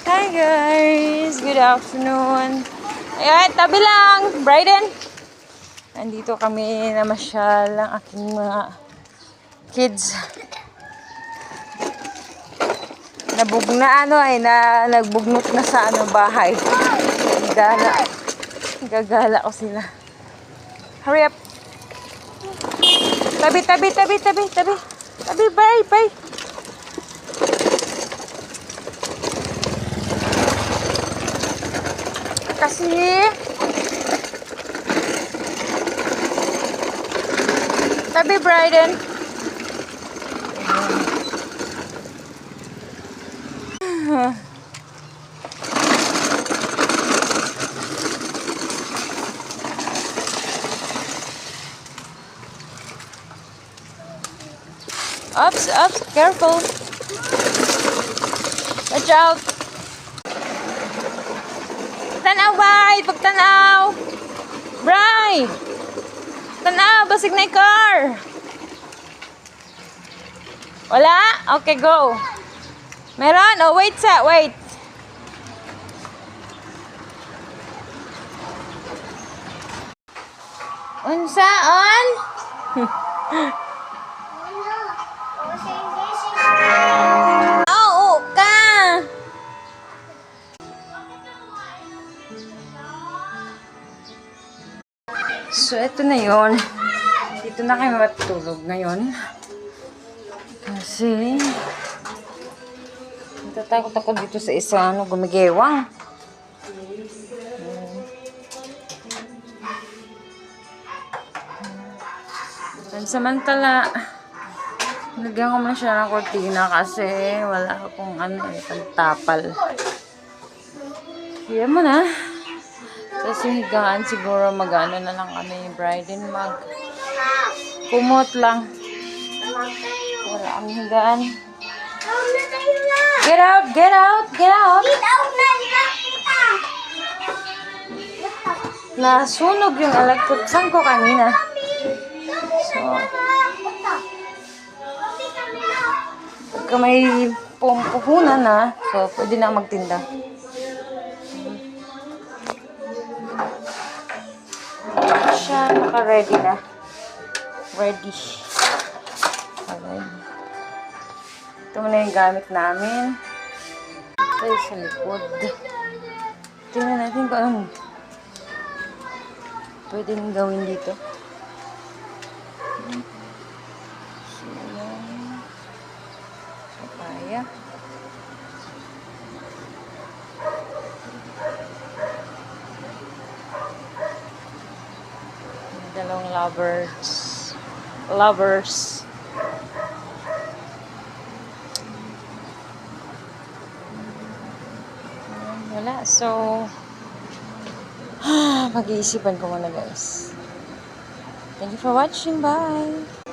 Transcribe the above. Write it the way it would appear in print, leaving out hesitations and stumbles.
Hi guys! Good afternoon! Ayan, tabi lang! Bryden! Nandito kami namasyal ang aking mga kids. Nagbugnot na sa bahay. Gagala ko sila. Hurry up! Tabi! Bye! Kasi tabi, Bryden. Ups, careful. Watch out. Tanaw, Bry! Pagtanaw! Bry! Tanaw! Basig na yung car! Wala? Okay, go. Meron? Oh, wait. Unsaon? Oo ka! So, ito na yon. Dito na kayo matutulog ngayon. Kasi natatakot ako dito sa isa gumigewang. Samantala, nagyan ko muna siya ng kortina kasi wala akong pagtapal. Yan mo na. Kasi higaan siguro mag-ano na lang kami ni Bryden, kumot lang. Wala ang higaan. Get out! Nasunog yung electric fan ko kanina. So, pagka may puhunan na, so pwede na magtinda. Siya naka-ready na. Ready. Alright. Ito muna yung gamit namin. Ito sa likod. Tingnan natin kung anong pwedeng gawin dito. So, yan. Papaya. Dalawang lovers. Wala. So, mag-iisipan ko muna guys. Thank you for watching. Bye!